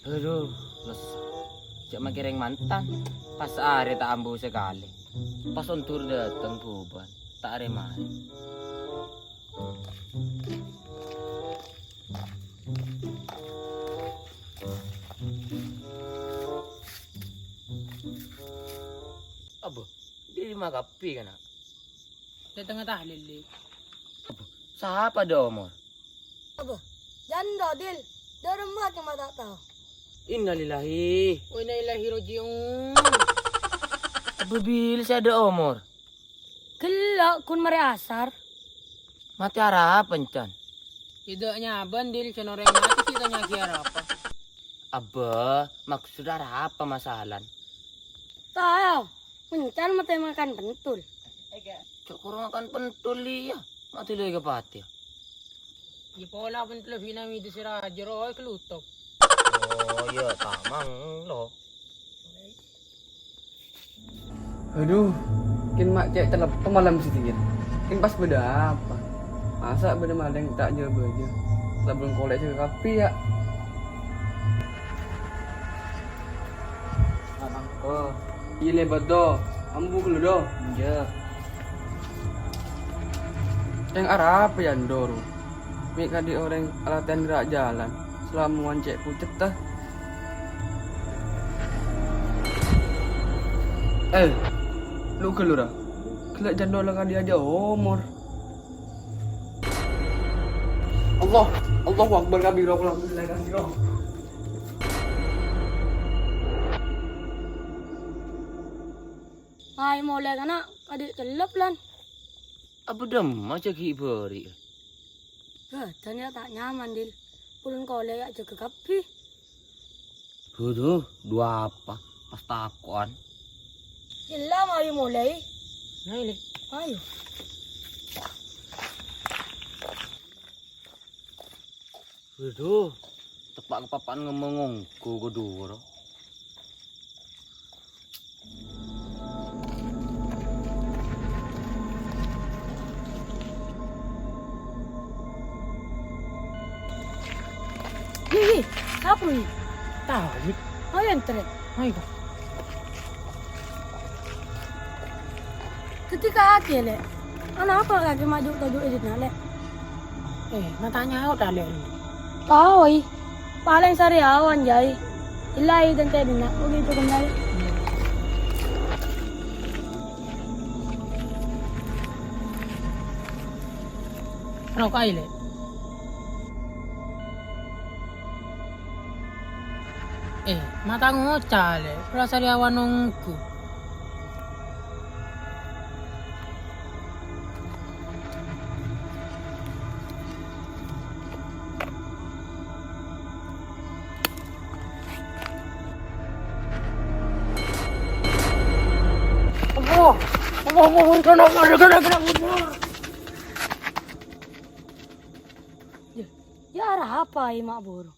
Aduh, les. Cak makiring mantan. Pas are tak ambu sekali. Pas on tur datang buban. Tak are mari. Apa? Di makapi kan? Sa tengah tahlil li. Siapa ada Omar? Apa? Janda, Dil. Dari rumah cuma tak tahu. Innalillahi. Uy na ilahi rojiung. Apa bil saya ada Omar? Gelak kun mari asar. Mati harapan can. Idaknya bandil siya noreng mati kita nya kiara apa. Abah, maksud apa masalah? Tahu. Mencan mati makan pentul. Cok kurang makan pentul ya. Mati lagi ke pati. Ya pola pun lebih nami di siraja roy kelutok. Oh iya, tamang lo. Aduh, kin mak cek telepon malam sedikit. Kin pas beda apa? Masa beda maling tak jauh aja. Setelah belum kolek ke kapi ya. Oh, iya lebat do. Ambu dulu do. Iya. Yang arah apa ya Ndoro? Mik kadi orang alatan gerak jalan. Selama wancek pucet tah. Lu kelura. Kelak jando lah kadi aja Omor. Allahu Akbar kabira alhamdulillah kabira. Hai mulai kana adik celep lan. Apa dem macam kiberi? Ternyata tak nyaman, Dil. Pulun kolek aja ke kapi. Aduh, dua apa? Pas takon. Gila mari mulai. Nah ini. Ayo. Aduh, tepak kepapan ngomongku kedua. Hihi, siapa ni? Tahu. Ayo entre. Ay ko. Ketika akhir le. Anak apa lagi maju tajuk edit nale? Natanya ako tahlil. Tahu ay. Paling sari awan jay. Ilai dan tadi nak begitu kembali. Ano ka ile? Mata ngocale. Rasa liawan nungku. Ya arah apa ay mak buru?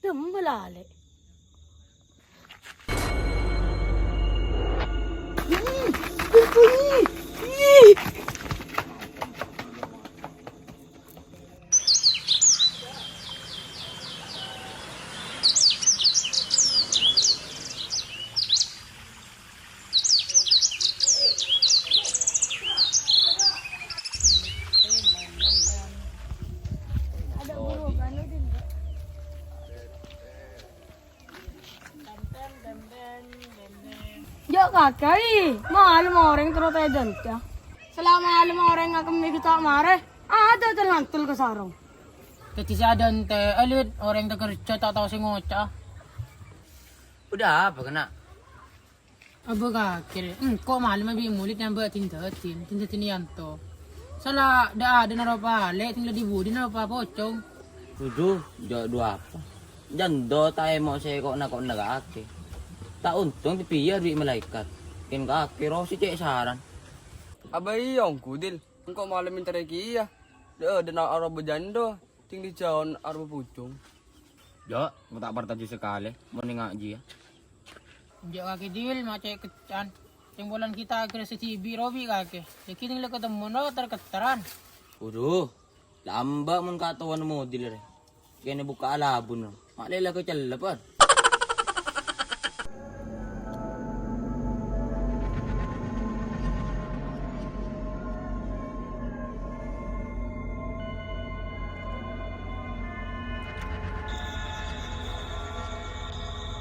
Dembelale. Ada buru kan itu. Ya kakak, malam orang terus edan ya. Selama malam orang akan kita marah, ada terlantul ke sarung. Kati si adan te alit orang te kerja tak tahu si ngoca. Udah apa kena? Aba ka kira. Kok malam abi mulit yang buat tindatin yan to. Salah ada na pa le tinggal di budi na pa pocong. Aduh, dua apa? Jando tayo mo saya kok nagake. Tak untung dipiyar di malaikat. Kin kaki ro si cek saran. Abai yong kudil. Engkau malam minta reki ya. Deh, dena arah bejando. Ting di jalan arah pucung. Jo, mau tak bertaji sekali. Mau ngaji ya. Dia kaki deal macam kecan. Yang bulan kita kira si TV Robi kaki. Ya kita ngeliat ketemu no terketeran. Waduh, Lamba mun katawan mo model re. Kaya nabuka alabon no. Malila ko chalapad.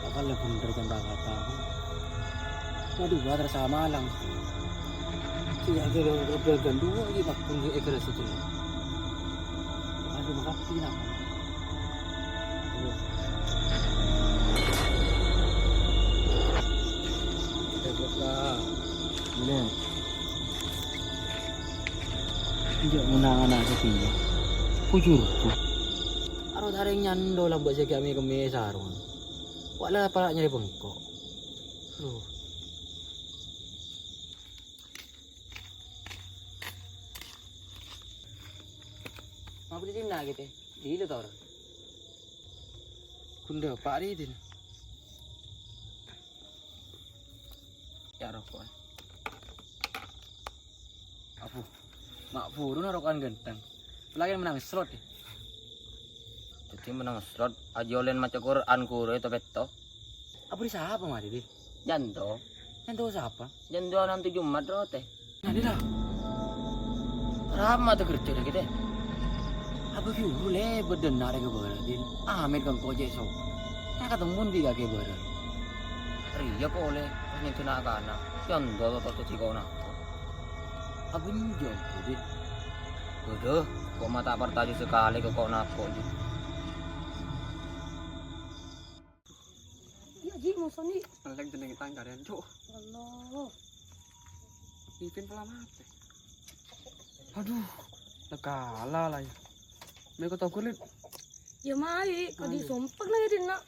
Akala bener kan kata aku. Waduh, gua tersama lang. Siya kira gandua lagi tak pun ekor saja. Aduh, makasih nak. Hebatlah. Bener. Tidak menangan aku dia. Pujurku. Aro taring nyando lah buat jaga kami sarung. Wala pala nyari bengkok. Aduh. Apa dia nak gitu? Dilo tau orang. Kunda pak Ridin. Ya rokok. Apa? Mak puru narokan genteng. Lagi menang slot ya. Jadi menang slot ajolen maca Quran kure itu beto. Apa di siapa mah Ridin? Janto. Yang tahu siapa? Janto nanti Jumat rote. Nah dia dah. Rama tuh kerja dah kita. Apa view le benar ke bara Ridin? Ahmed kan koje so. Nah ketemu di kaki bara. Riya ko oleh pas nito na kana. Janto to si ko na. Apa njo Ridin? Udah, kok mata pertaju sekali kok nako. Ya Ji, masa nih? Melek jeneng tanggaran, cuk. Allah. Ipin pala mati. Aduh, lekala lah ya. Mereka tahu kulit. Ya mai, kau disumpah lagi din nak.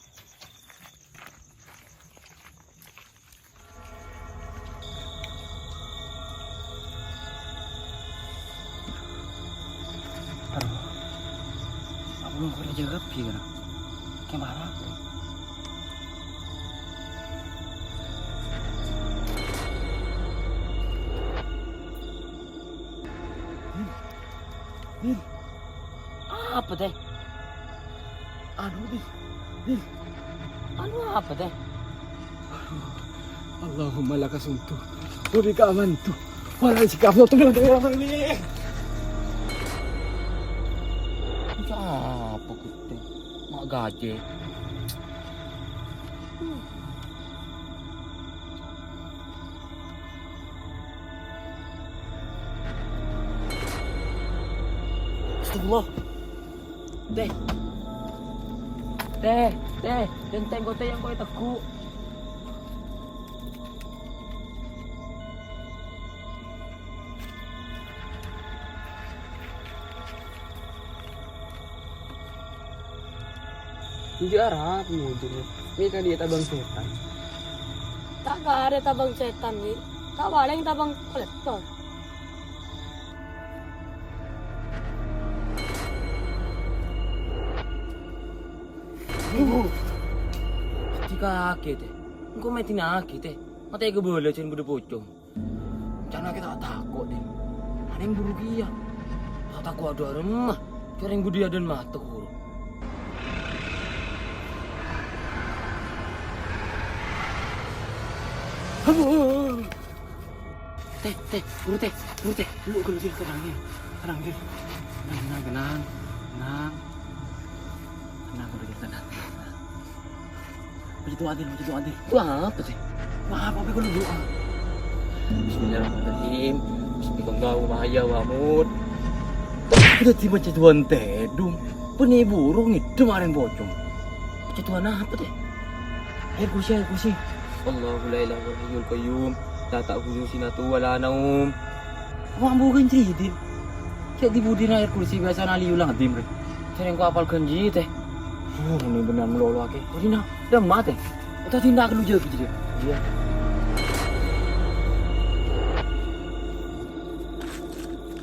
Aduh. Aku belum kulit jaga pi kan. Kayak marah. Apa teh? Anu di. Anu apa teh? Allahumma laka suntu. Bika amantu. Wala sikap tengah ini. Apa kuting? Mak gaje. Astagfirullah. Teh, genteng ko teh yang ko'y tagu. Hindi arah mo dulu. May kali tabang setan. Tak ada tabang setan ni. Tak walang tabang kolektor. Kaki teh. Engkau main tinaki teh. Mata ego bola cen budu pocong. Jangan kita takut deh. Ada yang buru dia. Tak takut ada remah. Kering budi ada mata kuru. Teh, buru teh. Lu kalau dia tenang dia. Tenang. Tenang kalau dia tenang. Begitu adil. Itu apa sih? Apa kalau doa? Bismillahirrahmanirrahim. Bismillahirrahmanirrahim. Wamud. Kita tiba cetuan teh dum. Peni burung itu kemarin pocong. Cetuan apa teh? Air kursi. Allahu la ilaha illallahul qayyum. La ta'khudhuhu sinatun wa la naum. Apa bukan cerita? Cek di budin air kursi biasa nali ulang dim. Sering ko apal kanji teh. Ini benar melolo ake. Oh dina, demam teh. Atau tindak lu jaga gitu. Iya.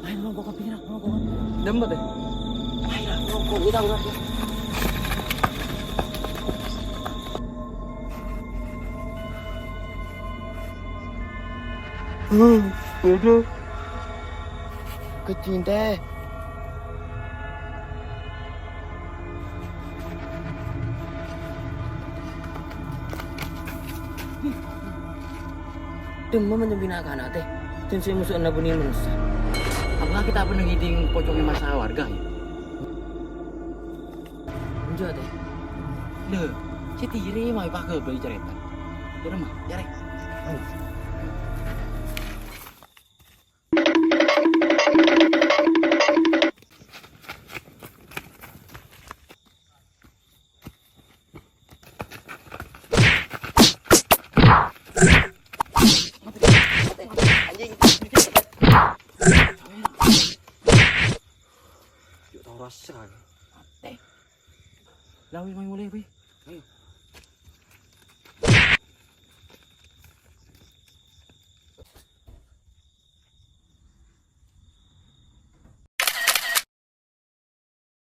Ayo ngomong kopi nak, ngomong. Demam deh. Ayo ngomong kita udah. Udah. Kecil teh. Demam menyembinakan teh. Dan saya musuh anda benih merusak. Apakah kita pernah ngiting pocongnya masalah warga ya? Enggak teh. Le, si tiri mau pakai beli cerita. Jadi mah, cari. Yuk tahu rasa. Lawi mau mulai, Pi. Ayo.